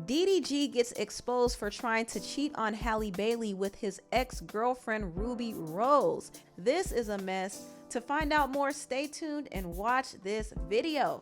DDG gets exposed for trying to cheat on Halle Bailey with his ex-girlfriend Rubi Rose. This is a mess. To find out more, stay tuned and watch this video.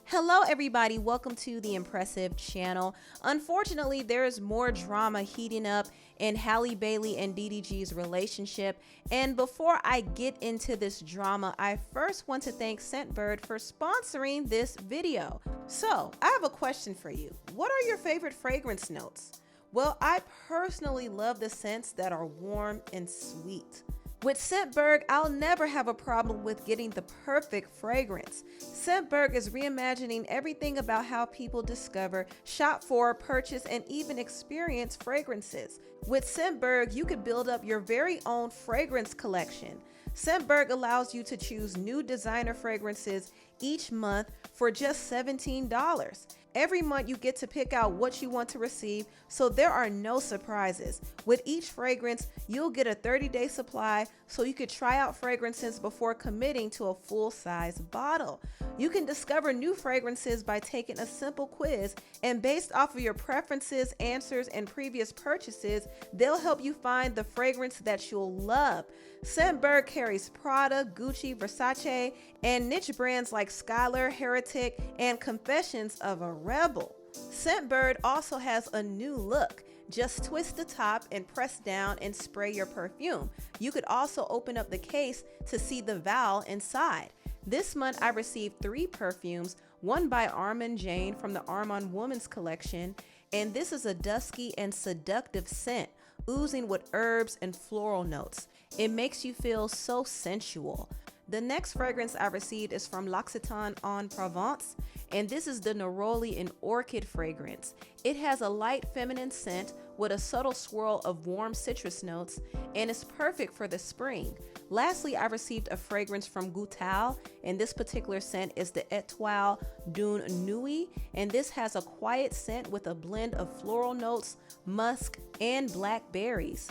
Hello everybody, welcome to the Empressive channel. Unfortunately, there is more drama heating up in Halle Bailey and DDG's relationship. And before I get into this drama, I first want to thank Scentbird for sponsoring this video. So, I have a question for you. What are your favorite fragrance notes? Well, I personally love the scents that are warm and sweet. With Scentbird, I'll never have a problem with getting the perfect fragrance. Scentbird is reimagining everything about how people discover, shop for, purchase, and even experience fragrances. With Scentbird, you can build up your very own fragrance collection. Scentbird allows you to choose new designer fragrances each month for just $17. Every month you get to pick out what you want to receive, so there are no surprises. With each fragrance, you'll get a 30-day supply so you could try out fragrances before committing to a full-size bottle. You can discover new fragrances by taking a simple quiz, and based off of your preferences, answers, and previous purchases, they'll help you find the fragrance that you'll love. Scentbird carries Prada, Gucci, Versace, and niche brands like Skylar, Heretic, and Confessions of a Rebel. Scentbird also has a new look. Just twist the top and press down and spray your perfume. You could also open up the case to see the vial inside. This month I received 3 perfumes, one by Armand Jane from the Armand Women's collection, and this is a dusky and seductive scent, oozing with herbs and floral notes. It makes you feel so sensual. The next fragrance I received is from L'Occitane en Provence, and this is the Neroli and Orchid fragrance. It has a light feminine scent with a subtle swirl of warm citrus notes, and it's perfect for the spring. Lastly, I received a fragrance from Goutal, and this particular scent is the Etoile d'une Nuit, and this has a quiet scent with a blend of floral notes, musk, and blackberries.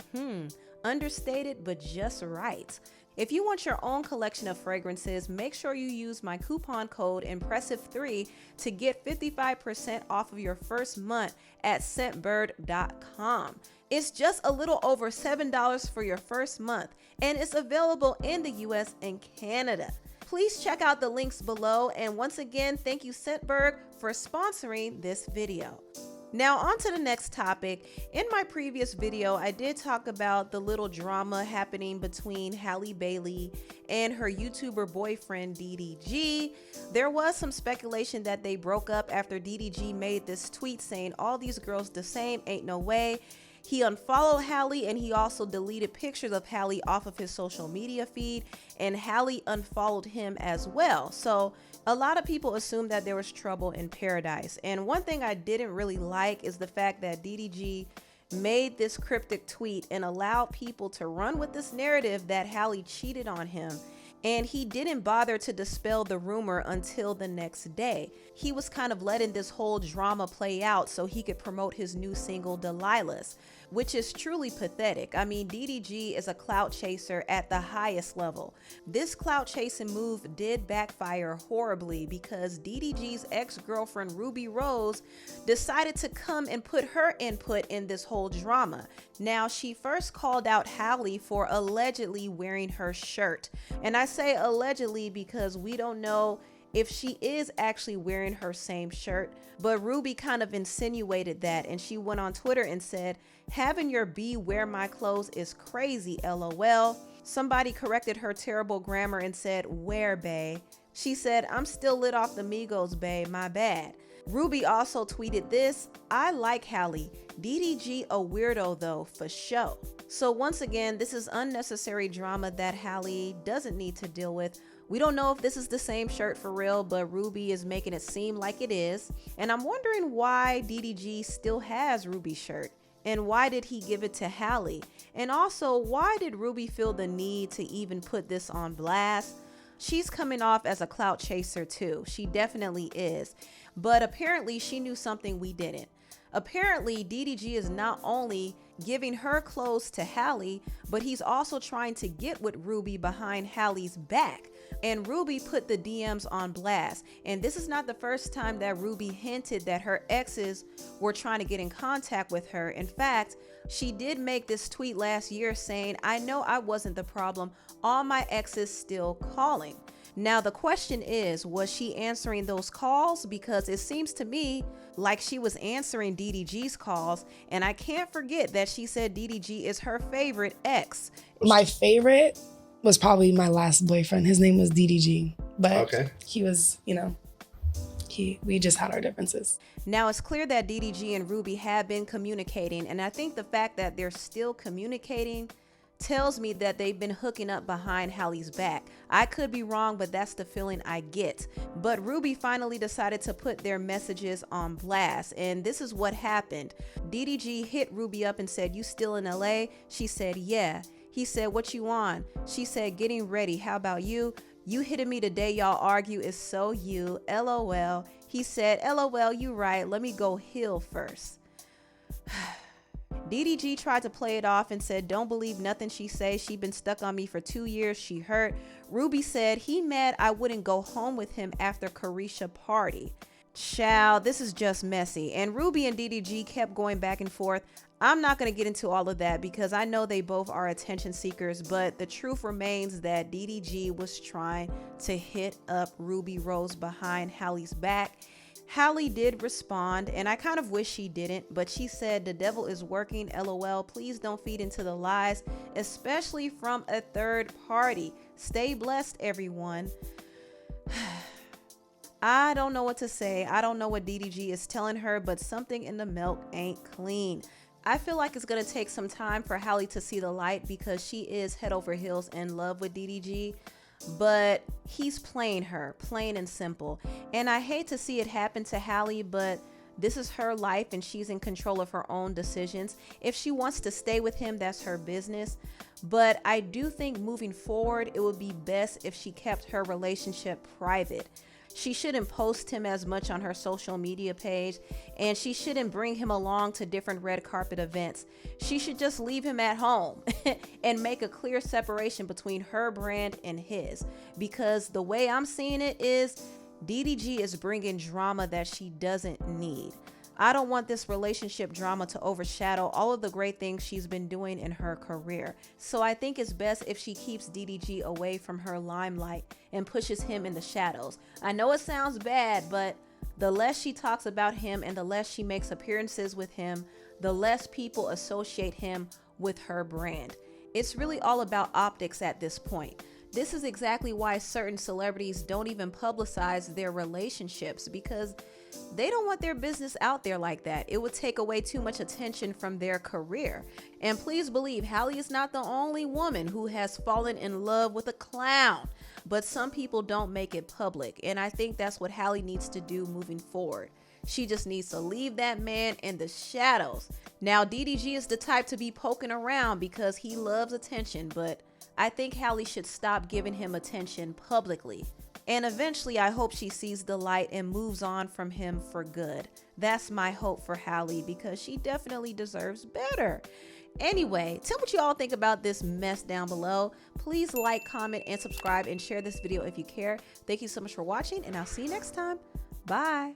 Understated, but just right. If you want your own collection of fragrances, make sure you use my coupon code Empressive3 to get 55% off of your first month at scentbird.com. It's just a little over $7 for your first month, and it's available in the US and Canada. Please check out the links below, and once again, thank you Scentbird for sponsoring this video. Now on to the next topic. In my previous video, I did talk about the little drama happening between Halle Bailey and her YouTuber boyfriend DDG. There was some speculation that they broke up after DDG made this tweet saying all these girls the same, ain't no way. He unfollowed Halle, and he also deleted pictures of Halle off of his social media feed, and Halle unfollowed him as well. So a lot of people assumed that there was trouble in paradise. And one thing I didn't really like is the fact that DDG made this cryptic tweet and allowed people to run with this narrative that Halle cheated on him. And he didn't bother to dispel the rumor until the next day. He was kind of letting this whole drama play out so he could promote his new single, Delilah's, which is truly pathetic. I mean, DDG is a clout chaser at the highest level. This clout chasing move did backfire horribly because DDG's ex-girlfriend Rubi Rose decided to come and put her input in this whole drama. Now, she first called out Halle for allegedly wearing her shirt. And I say allegedly because we don't know if she is actually wearing her same shirt, but Rubi kind of insinuated that, and she went on Twitter and said, "Having your B wear my clothes is crazy, LOL." Somebody corrected her terrible grammar and said, "Where, bae?" She said, "I'm still lit off the Migos, bae, my bad." Rubi also tweeted this, "I like Halle. DDG a weirdo though, for show." So once again, this is unnecessary drama that Halle doesn't need to deal with. We don't know if this is the same shirt for real, but Rubi is making it seem like it is. And I'm wondering why DDG still has Rubi's shirt. And why did he give it to Halle? And also, why did Rubi feel the need to even put this on blast? She's coming off as a clout chaser too. She definitely is. But apparently she knew something we didn't. Apparently DDG is not only giving her clothes to Halle, but he's also trying to get with Rubi behind Halle's back. And Rubi put the DMs on blast. And this is not the first time that Rubi hinted that her exes were trying to get in contact with her. In fact, she did make this tweet last year saying, "I know I wasn't the problem. All my exes still calling." Now the question is, was she answering those calls? Because it seems to me like she was answering DDG's calls, and I can't forget that she said DDG is her favorite ex. My favorite was probably my last boyfriend. His name was DDG, but he was, you know, we just had our differences. Now it's clear that DDG and Rubi have been communicating, and I think the fact that they're still communicating tells me that they've been hooking up behind Halle's back. I could be wrong, but that's the feeling I get. But Rubi finally decided to put their messages on blast, and this is what happened. DDG hit Rubi up and said, "You still in LA?" She said, "Yeah." He said, "What you on?" She said, "Getting ready. How about you? You hitting me the day y'all argue is so you, LOL." He said, "LOL, you right. Let me go heal first." DDG tried to play it off and said, "Don't believe nothing she says. She been stuck on me for 2 years. She hurt." Rubi said, "He mad I wouldn't go home with him after Carisha party." Child, this is just messy. And Rubi and DDG kept going back and forth. I'm not going to get into all of that because I know they both are attention seekers, but the truth remains that DDG was trying to hit up Rubi Rose behind Halle's back. Halle did respond, and I kind of wish she didn't, but she said, "The devil is working, LOL. Please don't feed into the lies, especially from a third party. Stay blessed, everyone." I don't know what to say. I don't know what DDG is telling her, but something in the milk ain't clean. I feel like it's going to take some time for Halle to see the light because she is head over heels in love with DDG. But he's playing her, plain and simple. And I hate to see it happen to Halle, but this is her life and she's in control of her own decisions. If she wants to stay with him, that's her business. But I do think moving forward, it would be best if she kept her relationship private. She shouldn't post him as much on her social media page, and she shouldn't bring him along to different red carpet events. She should just leave him at home and make a clear separation between her brand and his, because the way I'm seeing it is DDG is bringing drama that she doesn't need. I don't want this relationship drama to overshadow all of the great things she's been doing in her career. So I think it's best if she keeps DDG away from her limelight and pushes him in the shadows. I know it sounds bad, but the less she talks about him and the less she makes appearances with him, the less people associate him with her brand. It's really all about optics at this point. This is exactly why certain celebrities don't even publicize their relationships, because they don't want their business out there like that. It would take away too much attention from their career. And please believe, Halle is not the only woman who has fallen in love with a clown, but some people don't make it public. And I think that's what Halle needs to do moving forward. She just needs to leave that man in the shadows. Now, DDG is the type to be poking around because he loves attention, but I think Halle should stop giving him attention publicly. And eventually, I hope she sees the light and moves on from him for good. That's my hope for Halle, because she definitely deserves better. Anyway, tell what you all think about this mess down below. Please like, comment, and subscribe, and share this video if you care. Thank you so much for watching, and I'll see you next time. Bye.